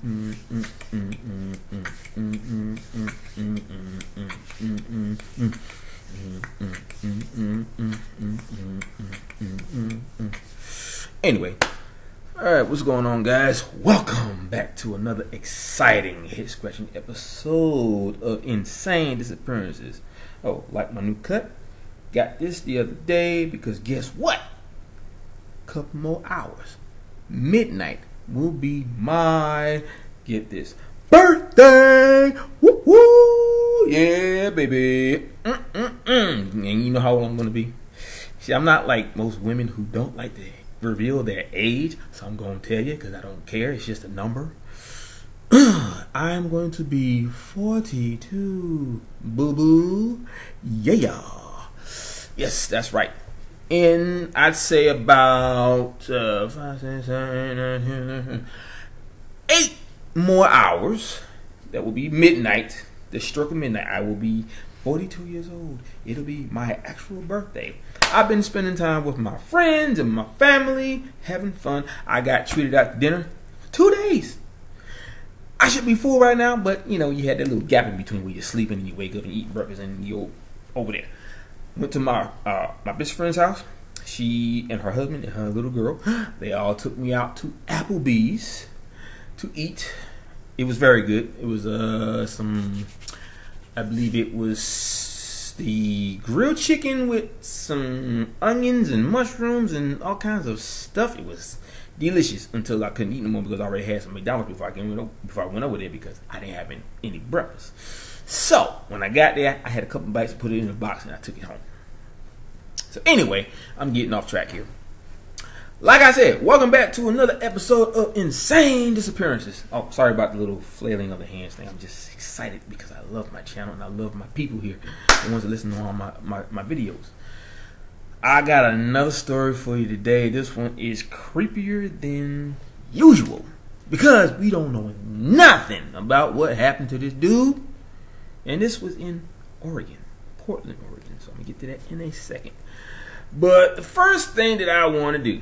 Anyway, alright, what's going on, guys? Welcome back to another exciting head-scratching episode of Insane Disappearances. Oh, like my new cut? Got this the other day because guess what? Couple more hours. Midnight will be my, get this, birthday! Woo woo! Yeah, baby. And you know how old I'm gonna be? See, I'm not like most women who don't like to reveal their age, so I'm gonna tell you because I don't care. It's just a number. I'm going to be 42. Boo boo. Yeah. Yes, that's right. In I'd say about 5, 6, 7, 8, 9, 10, 8 more hours. That will be midnight. The stroke of midnight. I will be 42 years old. It'll be my actual birthday. I've been spending time with my friends and my family, having fun. I got treated out to dinner for 2 days. I should be full right now, but you know, you had that little gap in between where you're sleeping and you wake up and eat breakfast and you're over there. Went to my best friend's house. She and her husband and her little girl, they all took me out to Applebee's to eat. It was very good. It was I believe it was the grilled chicken with some onions and mushrooms and all kinds of stuff. It was delicious until I couldn't eat no more because I already had some McDonald's before I went over there because I didn't have any breakfast. So when I got there, I had a couple bites, put it in a box, and I took it home. So anyway, I'm getting off track here. Like I said, welcome back to another episode of Insane Disappearances. Oh, sorry about the little flailing of the hands thing. I'm just excited because I love my channel and I love my people here, the ones that listen to all my videos. I got another story for you today. This one is creepier than usual because we don't know nothing about what happened to this dude. And this was in Oregon, Portland, Oregon. So I'm going to get to that in a second. But the first thing that I want to do,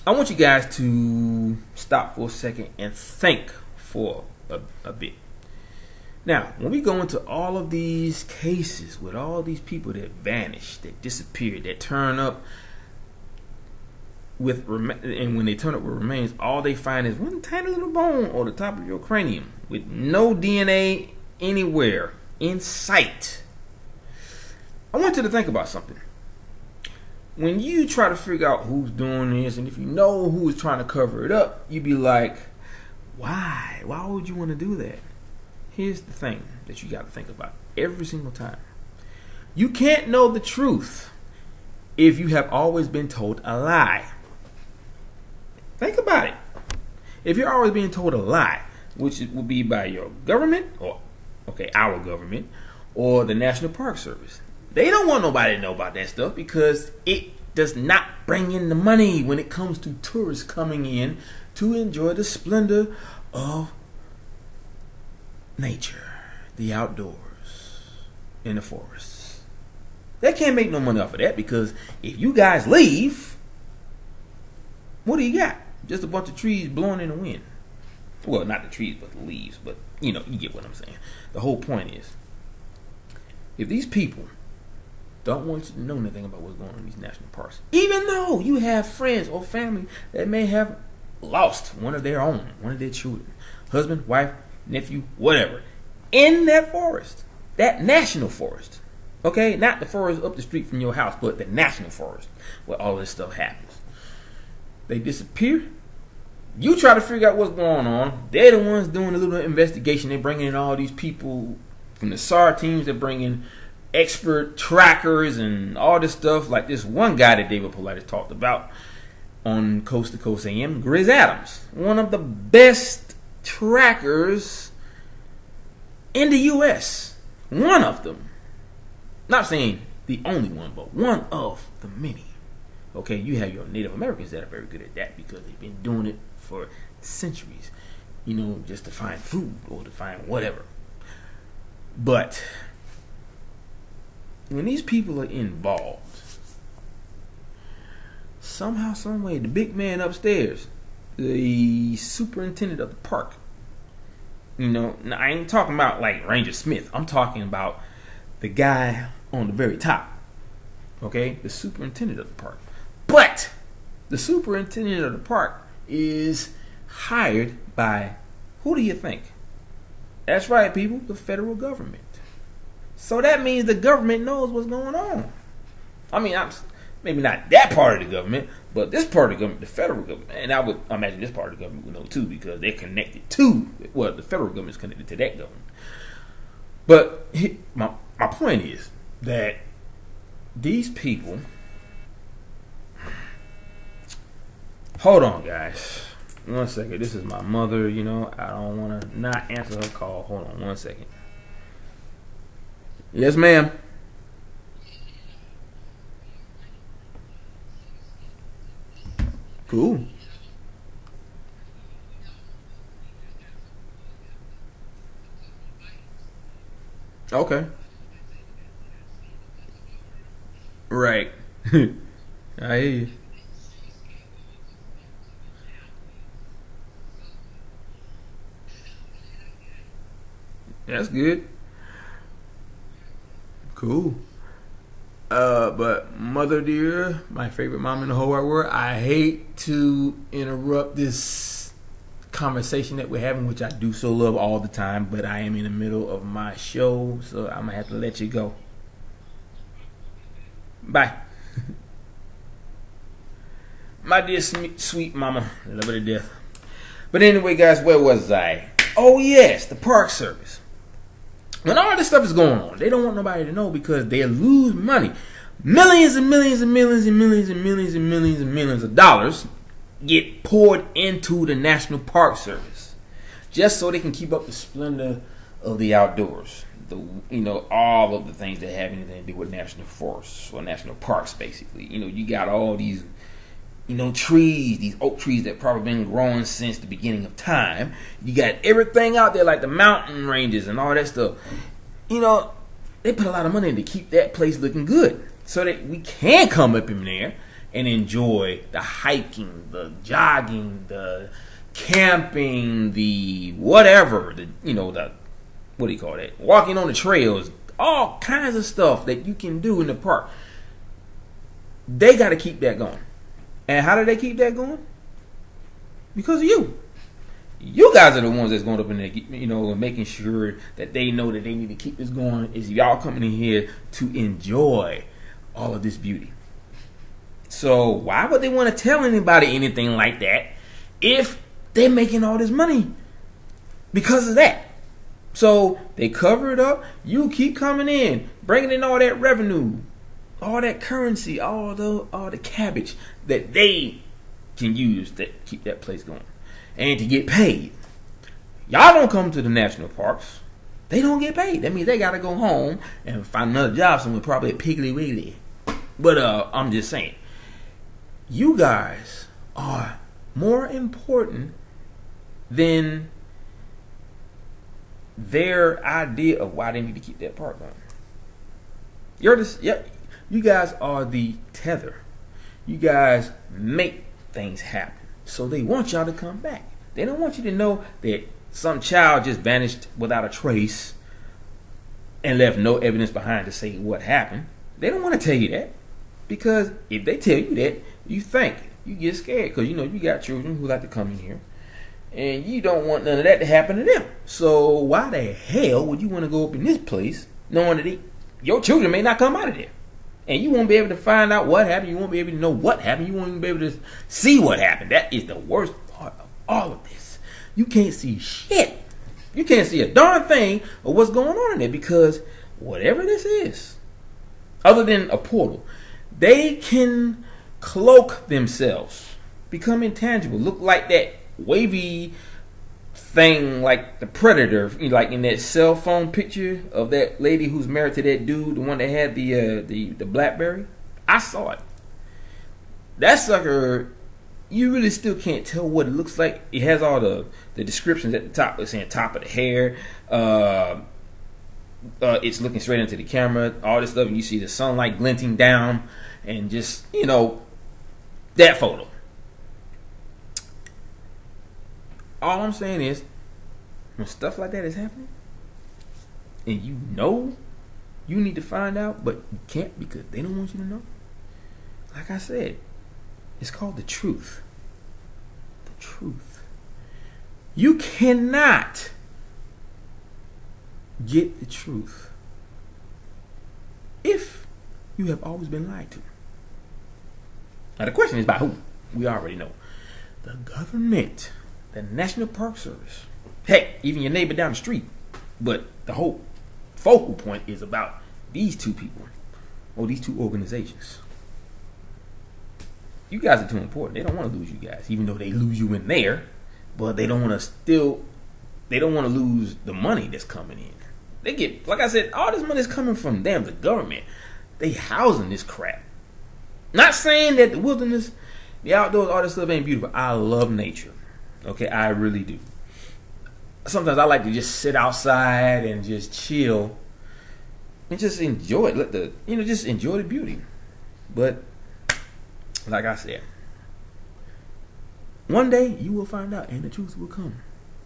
I want you guys to stop for a second and think for a bit. Now, when we go into all of these cases with all these people that vanished, that disappeared, that turn up with, and when they turn up with remains, all they find is one tiny little bone on the top of your cranium with no DNA anywhere in sight. I want you to think about something. When you try to figure out who's doing this, and if you know who is trying to cover it up, you'd be like, why? Why would you want to do that? Here's the thing that you got to think about every single time. You can't know the truth if you have always been told a lie. Think about it. If you're always being told a lie, which would be by your government, or our government, or the National Park Service, they don't want nobody to know about that stuff because it does not bring in the money when it comes to tourists coming in to enjoy the splendor of nature, the outdoors, in the forests. They can't make no money off of that because if you guys leave, what do you got? Just a bunch of trees blowing in the wind. Well, not the trees, but the leaves. But, you know, you get what I'm saying. The whole point is, if these people don't want you to know anything about what's going on in these national parks, even though you have friends or family that may have lost one of their own, one of their children, husband, wife, nephew, whatever, in that forest, that national forest, okay? Not the forest up the street from your house, but the national forest where all this stuff happens. They disappear. You try to figure out what's going on. They're the ones doing a little investigation. They're bringing in all these people from the SAR teams. They're bringing expert trackers and all this stuff. Like this one guy that David Politis talked about on Coast to Coast AM, Grizz Adams, one of the best trackers in the U.S. One of them. Not saying the only one, but one of the many. Okay, you have your Native Americans that are very good at that because they've been doing it for centuries, you know, just to find food or to find whatever. But when these people are involved, somehow, some way, the big man upstairs the superintendent of the park. Now I ain't talking about like Ranger Smith. I'm talking about the guy on the very top. Okay, the superintendent of the park. But the superintendent of the park is hired by, who do you think? That's right, people, the federal government. So that means the government knows what's going on. I mean, maybe not that part of the government, but this part of the government, the federal government, and I would imagine this part of the government would know too, because they're connected to, well, the federal government is connected to that government. But my point is that these people, hold on, guys. 1 second. This is my mother, I don't want to not answer her call. Hold on 1 second. Yes, ma'am. Cool. Okay. Right. I hear you. That's good. Cool. But mother dear, my favorite mom in the whole wide world, I hate to interrupt this conversation that we're having, which I do so love all the time, but I am in the middle of my show, so I'm gonna have to let you go. Bye. My dear sweet mama, love her to death. But anyway, guys, where was I? Oh yes, the Park Service. When all this stuff is going on, they don't want nobody to know because they lose money. Millions and millions and millions and millions and millions and millions and millions of dollars get poured into the National Park Service just so they can keep up the splendor of the outdoors. All of the things that have anything to do with national forests or national parks, basically. You got all these, trees, these oak trees that probably been growing since the beginning of time. You got everything out there like the mountain ranges and all that stuff. They put a lot of money in to keep that place looking good so that we can come up in there and enjoy the hiking, the jogging, the camping, the whatever, what do you call that? Walking on the trails, all kinds of stuff that you can do in the park. They got to keep that going. And how do they keep that going? Because of you. You guys are the ones that's going up in there, and making sure that they know that they need to keep this going. Is y'all coming in here to enjoy all of this beauty? So why would they want to tell anybody anything like that if they're making all this money because of that? So they cover it up. You keep coming in, bringing in all that revenue, all that currency, all the cabbage that they can use to keep that place going and to get paid. Y'all don't come to the national parks. They don't get paid. That means they got to go home and find another job somewhere, probably at Piggly Wiggly. But I'm just saying, you guys are more important than their idea of why they need to keep that park going. You guys are the tether. You guys make things happen. So they want y'all to come back. They don't want you to know that some child just vanished without a trace and left no evidence behind to say what happened. They don't want to tell you that, because if they tell you that, you get scared, because you got children who like to come in here and you don't want none of that to happen to them. So why the hell would you want to go up in this place knowing that your children may not come out of there? And you won't be able to find out what happened. You won't be able to know what happened. You won't even be able to see what happened. That is the worst part of all of this. You can't see shit. You can't see a darn thing of what's going on in there, because whatever this is, other than a portal, they can cloak themselves, become intangible, look like that wavy thing like the Predator, like in that cell phone picture of that lady who's married to that dude, the one that had the BlackBerry. I saw it. That sucker, you really still can't tell what it looks like. It has all the descriptions at the top. It's saying top of the hair. It's looking straight into the camera. All this stuff, and you see the sunlight glinting down, and just that photo. All I'm saying is, when stuff like that is happening, and you know you need to find out, but you can't because they don't want you to know. Like I said, it's called the truth. The truth. You cannot get the truth if you have always been lied to. Now the question is by who? We already know. The government, the National Park Service, heck, even your neighbor down the street. But the whole focal point is about these two people, or these two organizations. You guys are too important. They don't want to lose you guys, even though they lose you in there. But they don't want to lose the money that's coming in. They get, like I said, all this money is coming from them, the government. They housing this crap. Not saying that the wilderness, the outdoors, all this stuff ain't beautiful. I love nature. Okay, I really do. Sometimes I like to just sit outside and just chill and just enjoy it. Just enjoy the beauty. But like I said, one day you will find out and the truth will come.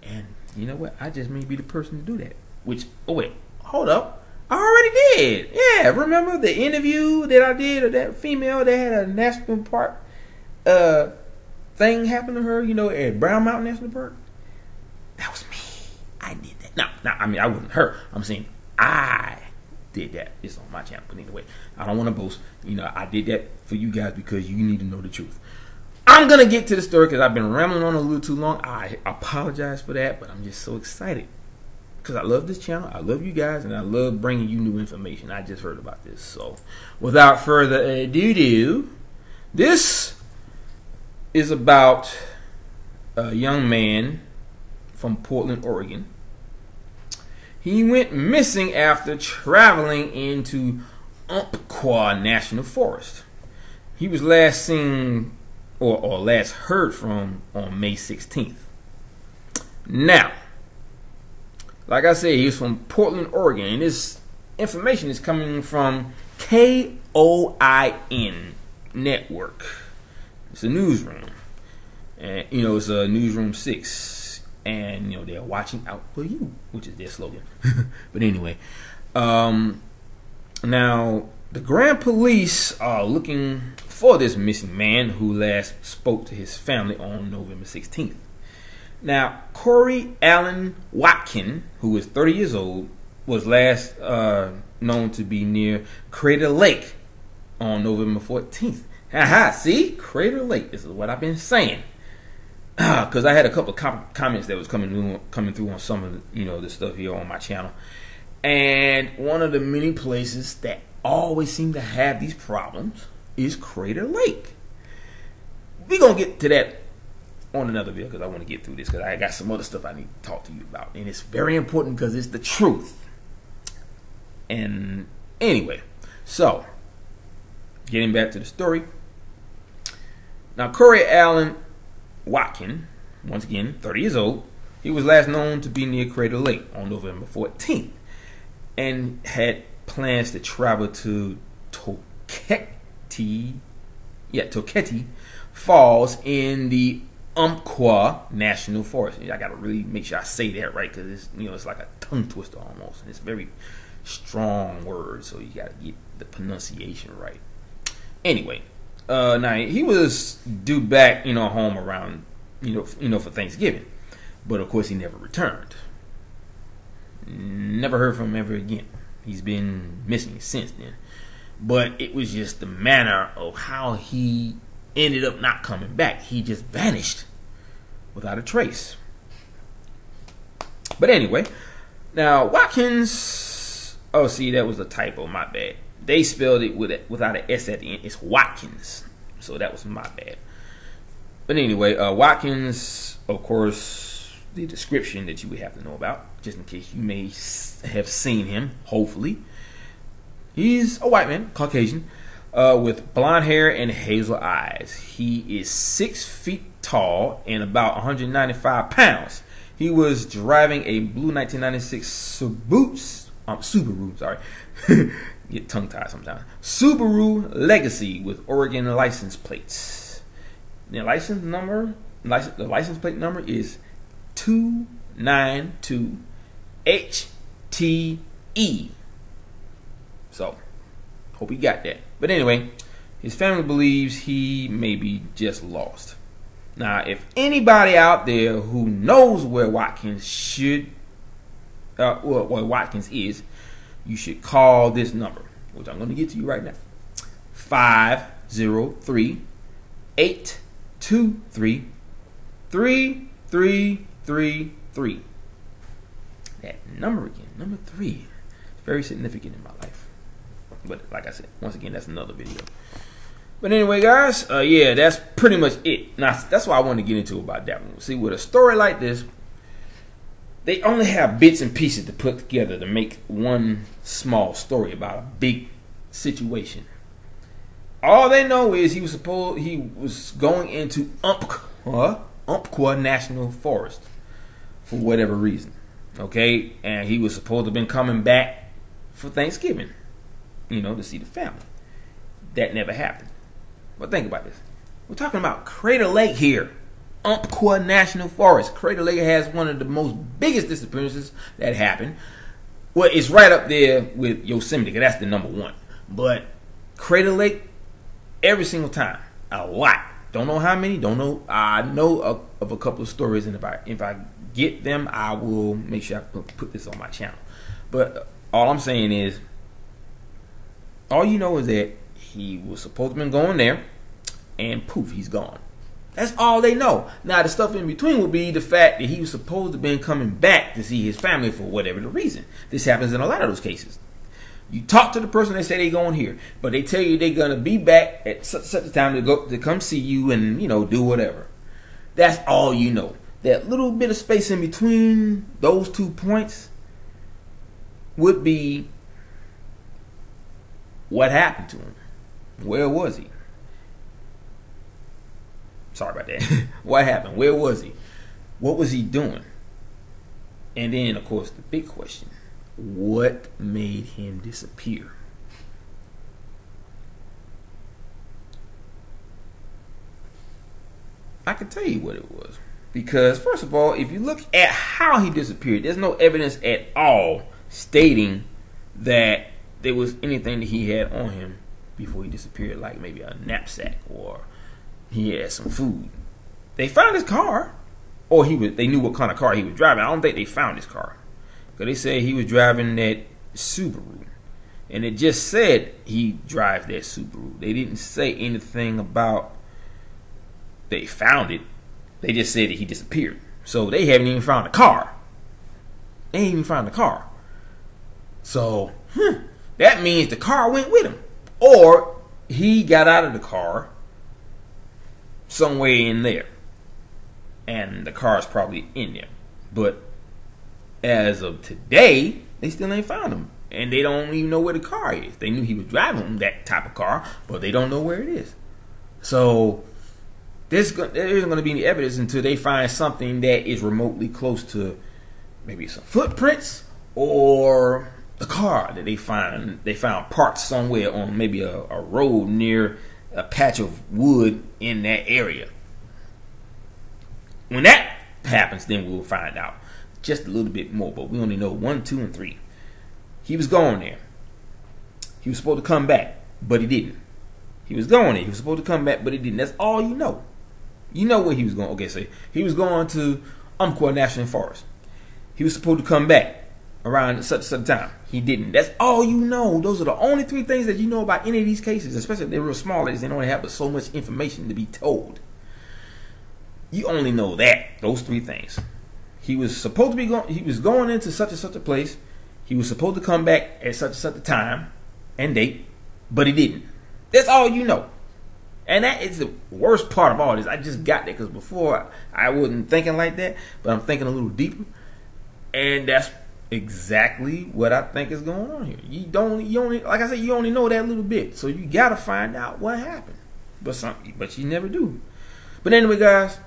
And you know what? I just may be the person to do that. Which, oh wait, hold up. I already did. Yeah, remember the interview that I did of that female that had a national park thing happen to her, at Brown Mountain National Park? That was me. I did that. No, I mean, I wasn't her. I'm saying I did that. It's on my channel. But anyway, I don't want to boast. I did that for you guys because you need to know the truth. I'm going to get to the story because I've been rambling on a little too long. I apologize for that, but I'm just so excited because I love this channel. I love you guys, and I love bringing you new information. I just heard about this. So without further ado, this is about a young man from Portland, Oregon. He went missing after traveling into Umpqua National Forest. He was last seen or last heard from on May 16th. Now, like I said, he was from Portland, Oregon, and this information is coming from KOIN Network. It's a newsroom, and it's a newsroom 6, and they're watching out for you, which is their slogan. But anyway, now the Grand Police are looking for this missing man who last spoke to his family on November 16th. Now, Cory Allen Watkins, who is 30 years old, was last known to be near Crater Lake on November 14th. Haha, see? Crater Lake. This is what I've been saying. Because I had a couple of comments that was coming through on some of the stuff here on my channel. And one of the many places that always seem to have these problems is Crater Lake. We're going to get to that on another video because I want to get through this because I got some other stuff I need to talk to you about. And it's very important because it's the truth. And anyway, so getting back to the story. Now, Cory Allen Watkins, once again, 30 years old, he was last known to be near Crater Lake on November 14th and had plans to travel to Toketi Falls in the Umpqua National Forest. I got to really make sure I say that right because it's it's like a tongue twister almost, and it's a very strong word, so you got to get the pronunciation right. Anyway, now he was due back home around for Thanksgiving, but of course he never returned. Never heard from him ever again. He's been missing since then, but it was just the manner of how he ended up not coming back. He just vanished without a trace. But anyway, now Watkins, oh see, that was a typo, my bad. They spelled it without an S at the end. It's Watkins, so that was my bad. But anyway, Watkins, of course, the description that you would have to know about, just in case you may have seen him, hopefully. He's a white man, Caucasian, with blonde hair and hazel eyes. He is 6 feet tall and about 195 pounds. He was driving a blue 1996 Subaru, sorry. Get tongue-tied sometimes. Subaru Legacy with Oregon license plates. The license plate number is 292 HTE. So, hope he got that. But anyway, his family believes he may be just lost. Now, if anybody out there who knows where Watkins where Watkins is, you should call this number, which I'm going to get to you right now. 503-823-3333. That number again, number 3, is very significant in my life. But like I said, once again, that's another video. But anyway, guys, yeah, that's pretty much it. Now, that's why I want to get into about that one. See, with a story like this, they only have bits and pieces to put together to make one small story about a big situation. All they know is he was going into Umpqua National Forest for whatever reason. Okay, and he was supposed to have been coming back for Thanksgiving, to see the family. That never happened. But think about this. We're talking about Crater Lake here. Umpqua National Forest. Crater Lake has one of the most biggest disappearances that happened. Well, it's right up there with Yosemite, because that's the number 1. But Crater Lake, every single time, a lot. Don't know how many. Don't know. I know of a couple of stories, and if I get them, I will make sure I put this on my channel. But all I'm saying is, all you know is that he was supposed to have been going there, and poof, he's gone. That's all they know. Now, the stuff in between would be the fact that he was supposed to have been coming back to see his family for whatever the reason. This happens in a lot of those cases. You talk to the person, they say they're going here, but they tell you they're going to be back at such a time to come see you and, do whatever. That's all you know. That little bit of space in between those 2 points would be what happened to him. Where was he? Sorry about that. What happened? Where was he? What was he doing? And then, of course, the big question. What made him disappear? I can tell you what it was. Because, first of all, if you look at how he disappeared, there's no evidence at all stating that there was anything that he had on him before he disappeared, like maybe a knapsack or he had some food. They found his car, or they knew what kind of car he was driving. I don't think they found his car, because they said he was driving that Subaru, and it just said he drives that Subaru. They didn't say anything about they found it. They just said that he disappeared. So they haven't even found the car. They ain't even found the car. So that means the car went with him, or he got out of the car somewhere in there, and the car is probably in there. But as of today, they still ain't found him, and they don't even know where the car is. They knew he was driving that type of car, but they don't know where it is. So there isn't going to be any evidence until they find something that is remotely close to maybe some footprints or the car that they found. They found parked somewhere on maybe a road near a patch of wood in that area. When that happens, then we'll find out just a little bit more. But we only know 1, 2, and 3. He was going there. He was supposed to come back, but he didn't. He was going there. He was supposed to come back, but he didn't. That's all you know. You know where he was going. Okay, so he was going to Umpqua National Forest. He was supposed to come back around such a time. He didn't. That's all you know. Those are the only 3 things that you know about any of these cases, especially if they're real small. They don't have so much information to be told. You only know that. Those 3 things. He was supposed to be going. He was going into such and such a place. He was supposed to come back at such and such a time and date, but he didn't. That's all you know. And that is the worst part of all this. I just got that because before I wasn't thinking like that, but I'm thinking a little deeper, and that's exactly what I think is going on here. You only, like I said, you only know that little bit, so you gotta find out what happened. But you never do. But anyway, guys,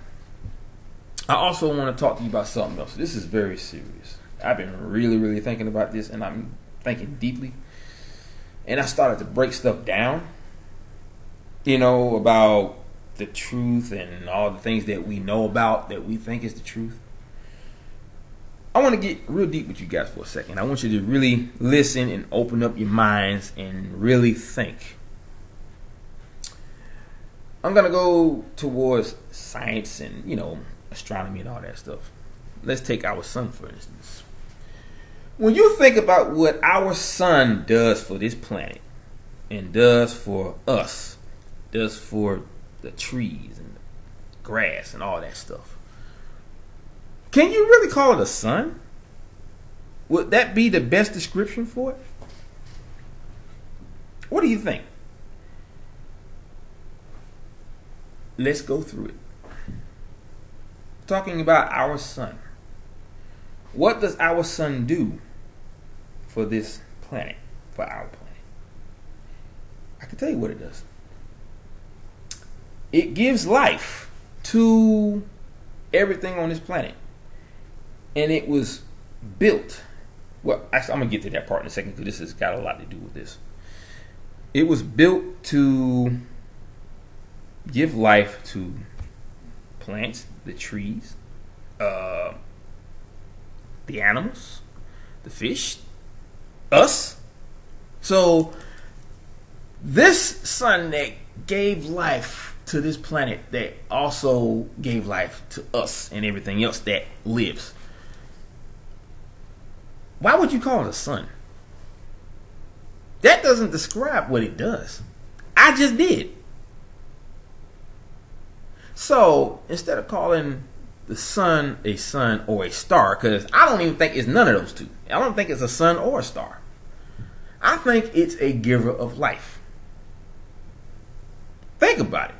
I also want to talk to you about something else. This is very serious. I've been really thinking about this, and I'm thinking deeply. And I started to break stuff down, about the truth and all the things that we know about that we think is the truth. want to get real deep with you guys for a second. I want you to really listen and open up your minds and really think. I'm going to go towards science and, astronomy and all that stuff. Let's take our sun, for instance. When you think about what our sun does for this planet and does for us, does for the trees and the grass and all that stuff, can you really call it a sun? Would that be the best description for it? What do you think? Let's go through it. Talking about our sun. What does our sun do for this planet, for our planet? I can tell you what it does. It gives life to everything on this planet. And it was built. Well, actually, I'm going to get to that part in a second because this has got a lot to do with this. It was built to give life to plants, the trees, the animals, the fish, us. So this sun that gave life to this planet, that also gave life to us and everything else that lives, why would you call it a sun? That doesn't describe what it does. I just did. So instead of calling the sun a sun or a star, because I don't even think it's none of those two. I don't think it's a sun or a star. I think it's a giver of life. Think about it.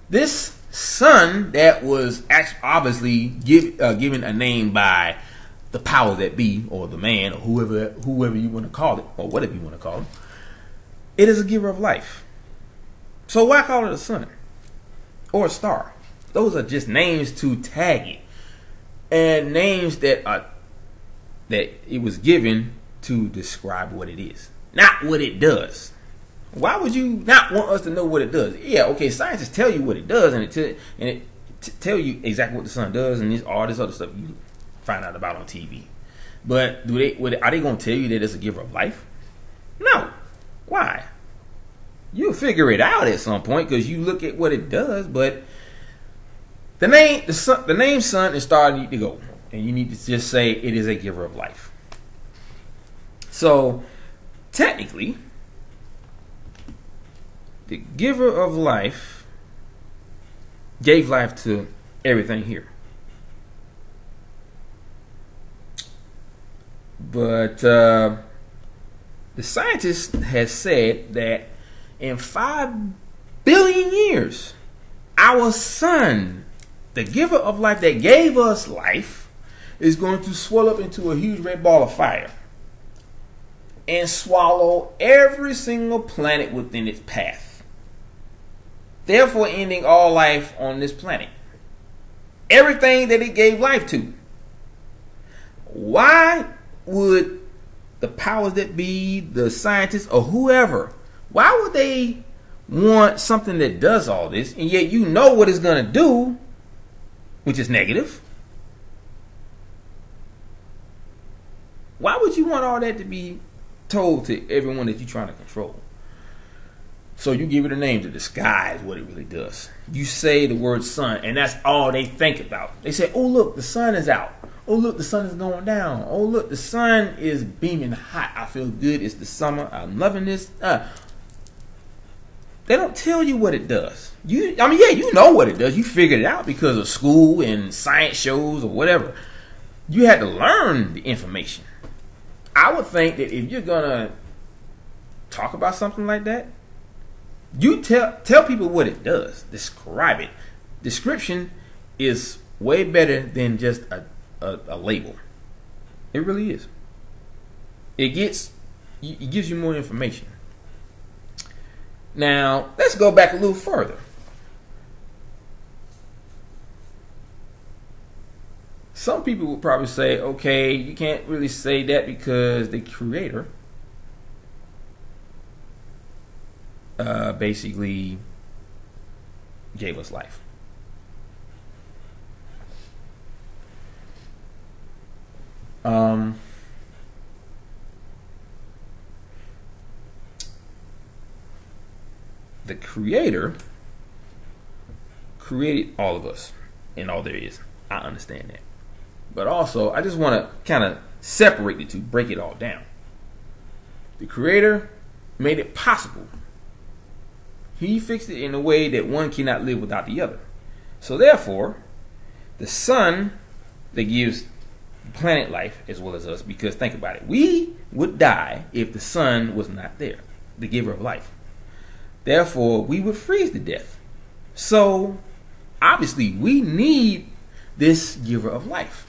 This sun that was obviously given a name by the power that be, or the man, or whoever you want to call it, or whatever you want to call it, it is a giver of life. So why call it a sun or a star? Those are just names to tag it, and names that it was given to describe what it is, not what it does. Why would you not want us to know what it does? Yeah, okay, scientists tell you what it does, and it tell you exactly what the sun does, and all this other stuff you find out about on TV. But are they going to tell you that it's a giver of life? No. Why? You'll figure it out at some point because you look at what it does. But the name sun and star need to go, and you need to just say it is a giver of life. So technically, the giver of life gave life to everything here. But the scientist has said that in 5 billion years, our sun, the giver of life that gave us life, is going to swell up into a huge red ball of fire and swallow every single planet within its path, therefore ending all life on this planet. Everything that it gave life to. Why would the powers that be, the scientists, or whoever, why would they want something that does all this, and yet you know what it's going to do, which is negative? Why would you want all that to be told to everyone that you're trying to control? So you give it a name to disguise what it really does. You say the word sun, and that's all they think about. They say, oh, look, the sun is out. Oh, look, the sun is going down. Oh, look, the sun is beaming hot. I feel good. It's the summer. I'm loving this. They don't tell you what it does. You know what it does. You figured it out because of school and science shows or whatever. You had to learn the information. I would think that if you're going to talk about something like that, you tell people what it does. Describe it. Description is way better than just a label. It really is. It gives you more information. Now, let's go back a little further. Some people will probably say, okay, you can't really say that because the creator basically gave us life. Um, the Creator created all of us and all there is. I understand that. But also, I just want to kind of separate the two, break it all down. The Creator made it possible. He fixed it in a way that one cannot live without the other. So therefore, the sun that gives the planet life as well as us, because think about it, we would die if the sun was not there, the giver of life. Therefore, we would freeze to death. So, obviously, we need this giver of life.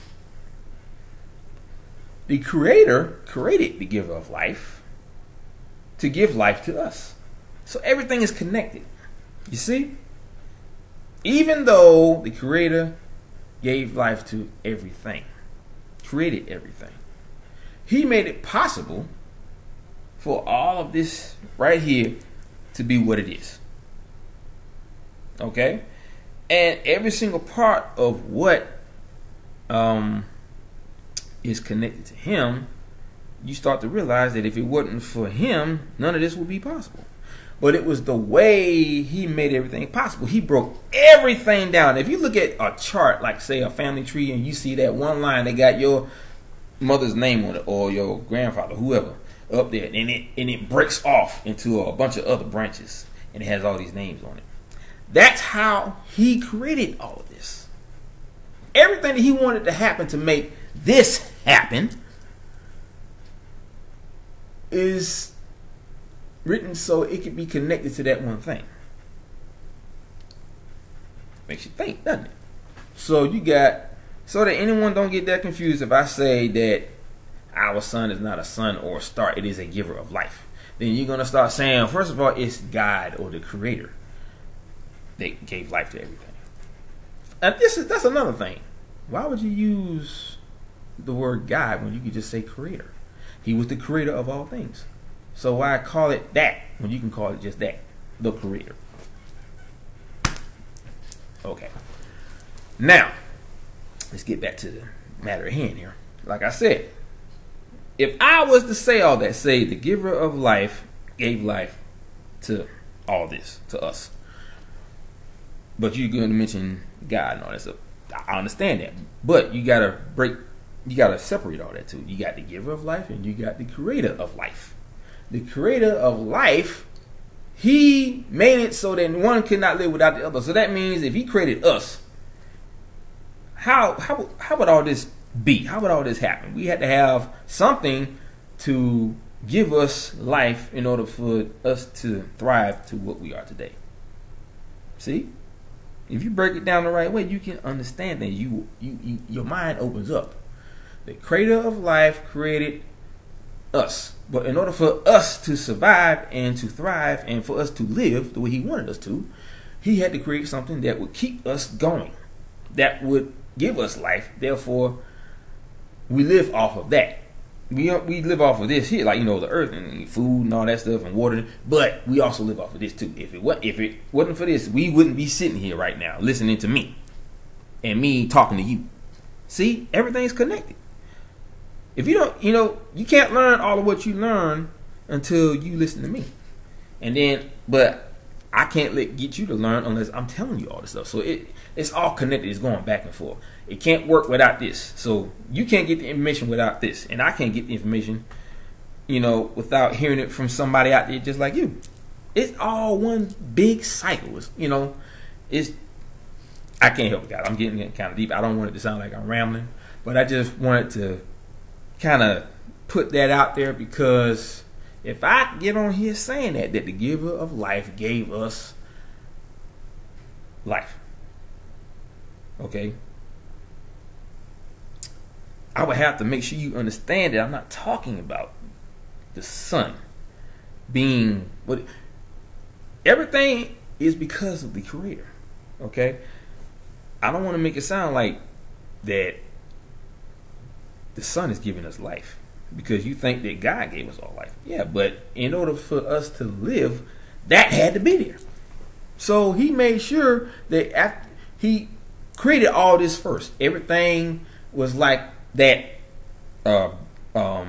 The Creator created the giver of life to give life to us. So everything is connected. You see? Even though the Creator gave life to everything, created everything, He made it possible for all of this right here to be what it is. Okay? And every single part of what is connected to Him, you start to realize that if it wasn't for Him, none of this would be possible. But it was the way He made everything possible. He broke everything down. If you look at a chart, like say a family tree, and you see that one line that got your mother's name on it, or your grandfather, whoever, up there, and it breaks off into a bunch of other branches, and it has all these names on it. That's how He created all of this. Everything that He wanted to happen to make this happen is written so it could be connected to that one thing. Makes you think, doesn't it? So that anyone don't get that confused, if I say that our sun is not a sun or a star, it is a giver of life, then you're going to start saying, first of all, it's God or the Creator that gave life to everything. And that's another thing. Why would you use the word God when you could just say Creator? He was the creator of all things. So why call it that when you can call it just that? The Creator. Okay. Now, let's get back to the matter at hand here. Like I said, if I was to say all that, say the giver of life gave life to all this, to us, but you're going to mention God and all that stuff. I understand that. But you got to separate all that too. You got the giver of life and you got the creator of life. The creator of life, He made it so that one cannot live without the other. So that means if He created us, how would all this be? How would all this happen? We had to have something to give us life in order for us to thrive to what we are today. See? If you break it down the right way, you can understand that your mind opens up. The creator of life created us. But in order for us to survive and to thrive and for us to live the way He wanted us to, He had to create something that would keep us going, that would give us life. Therefore, we live off of that. We live off of this here, like, the earth and food and all that stuff and water. But we also live off of this too. If it wasn't for this, we wouldn't be sitting here right now listening to me and me talking to you. See, everything's connected. If you don't, you can't learn all of what you learn until you listen to me. And then, but I can't get you to learn unless I'm telling you all this stuff. So it's all connected. It's going back and forth. It can't work without this. So you can't get the information without this. And I can't get the information, without hearing it from somebody out there just like you. It's all one big cycle. I can't help it, guys. I'm getting kind of deep. I don't want it to sound like I'm rambling. But I just wanted to kind of put that out there, because if I get on here saying that the giver of life gave us life, okay, I would have to make sure you understand that I'm not talking about the sun being what everything is because of the Creator. Okay, I don't want to make it sound like that the sun is giving us life because you think that God gave us all life. Yeah, but in order for us to live, that had to be there. So He made sure that after He created all this first, everything was like that uh,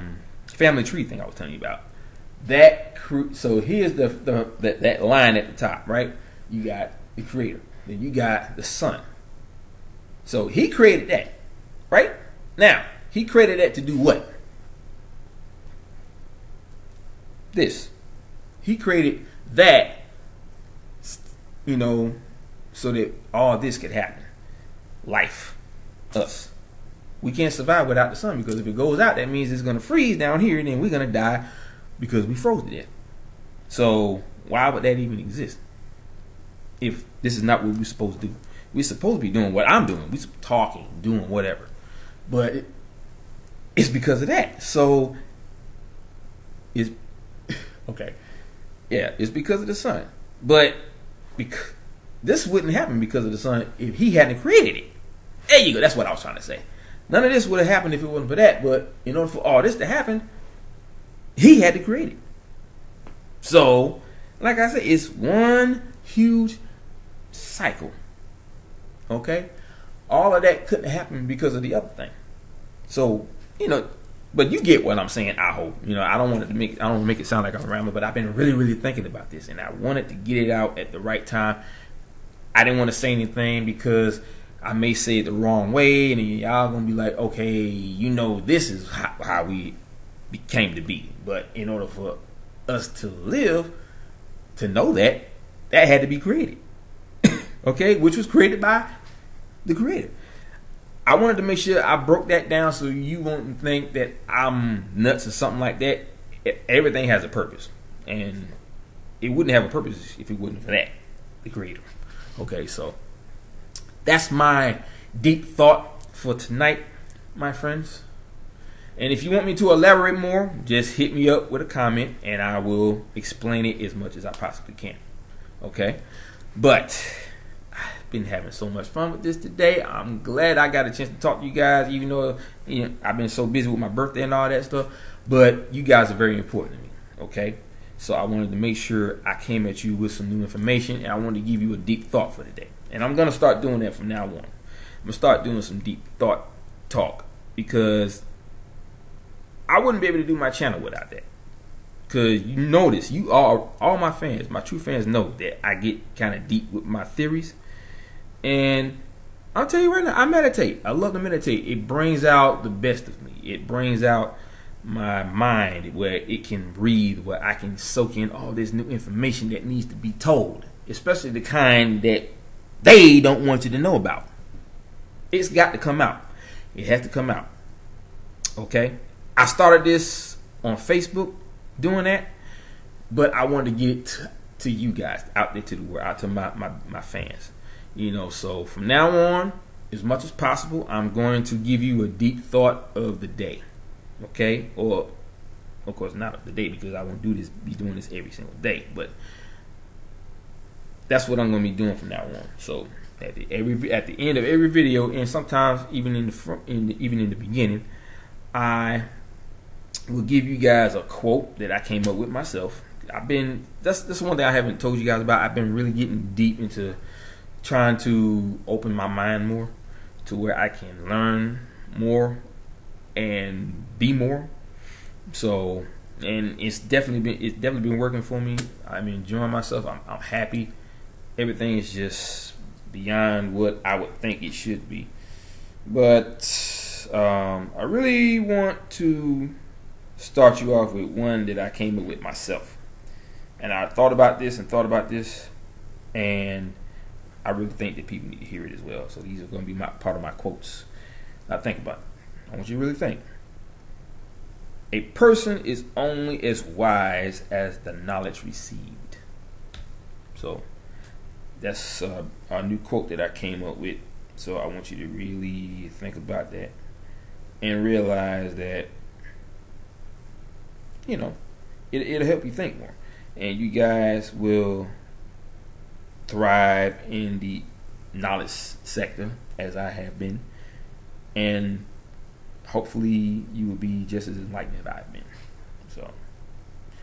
family tree thing I was telling you about. So here's that line at the top, right? You got the creator, then you got the son. So he created that, right? Now he created that to do what? This. He created that, so that all this could happen. Life, us. We can't survive without the sun, because if it goes out, that means it's going to freeze down here, and then we're going to die because we froze to death. So why would that even exist if this is not what we're supposed to do? We're supposed to be doing what I'm doing. We're talking, doing whatever. But it's because of that. So it's okay. Yeah, it's because of the sun. But this wouldn't happen because of the sun if he hadn't created it. There you go. That's what I was trying to say. None of this would have happened if it wasn't for that. But in order for all this to happen, he had to create it. So, like I said, it's one huge cycle. Okay? All of that couldn't happen because of the other thing. So, but you get what I'm saying, I hope. I don't want to make it sound like I'm rambling, but I've been really, really thinking about this, and I wanted to get it out at the right time. I didn't want to say anything because I may say it the wrong way, and then y'all gonna be like, okay, this is how we came to be. But in order for us to live, to know that had to be created. Okay, which was created by the creator. I wanted to make sure I broke that down so you won't think that I'm nuts or something like that. Everything has a purpose, and it wouldn't have a purpose if it wasn't for that, the creator. Okay, so that's my deep thought for tonight, my friends. And if you want me to elaborate more, just hit me up with a comment, and I will explain it as much as I possibly can. Okay? But I've been having so much fun with this today. I'm glad I got a chance to talk to you guys, even though I've been so busy with my birthday and all that stuff. But you guys are very important to me. Okay? So I wanted to make sure I came at you with some new information, and I wanted to give you a deep thought for today. And I'm going to start doing that from now on. I'm going to start doing some deep thought talk, because I wouldn't be able to do my channel without that. Because you notice, all my fans, my true fans know that I get kind of deep with my theories. And I'll tell you right now, I meditate. I love to meditate. It brings out the best of me. It brings out my mind where it can breathe, where I can soak in all this new information that needs to be told. Especially the kind that they don't want you to know about. It's got to come out. It has to come out. Okay? I started this on Facebook doing that, but I wanted to get it to you guys out there, to the world, out to my fans. So from now on, as much as possible, I'm going to give you a deep thought of the day. Okay? Or, of course, not of the day, because I won't be doing this every single day, but that's what I'm going to be doing from now on. So at the end of every video, and sometimes even in the beginning, I will give you guys a quote that I came up with myself. That's one thing I haven't told you guys about. I've been really getting deep into trying to open my mind more to where I can learn more and be more. So, and it's definitely been working for me. I'm enjoying myself. I'm happy. Everything is just beyond what I would think it should be. But I really want to start you off with one that I came up with myself. And I thought about this, and I really think that people need to hear it as well. So these are going to be part of my quotes. Now think about it. I want you to really think. A person is only as wise as the knowledge received. So that's a new quote that I came up with. So I want you to really think about that and realize that, it'll help you think more. And you guys will thrive in the knowledge sector as I have been. And hopefully you will be just as enlightened as I've been. So,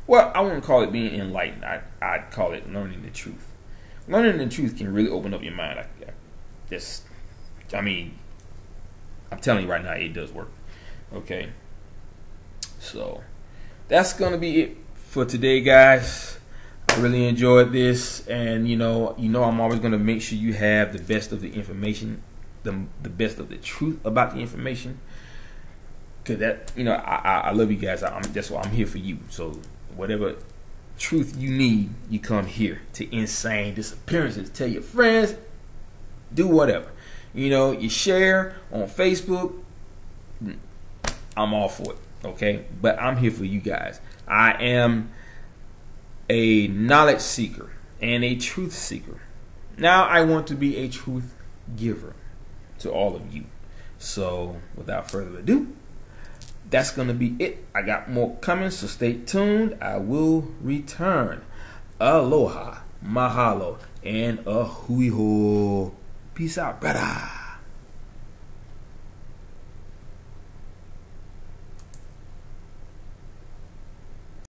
well, I wouldn't call it being enlightened. I'd call it learning the truth. Learning the truth can really open up your mind. I'm telling you right now, it does work. Okay? So that's gonna be it for today, guys. I really enjoyed this, and you know I'm always gonna make sure you have the best of the information, the best of the truth about the information. Cause that, I love you guys. That's why I'm here for you. So whatever truth you need, you come here to Insane Disappearances. Tell your friends, do whatever. You share on Facebook. I'm all for it. Okay, but I'm here for you guys. I am a knowledge seeker and a truth seeker. Now I want to be a truth giver to all of you. So without further ado, that's going to be it. I got more coming, so stay tuned. I will return. Aloha, mahalo, and a hui ho. Peace out, brother.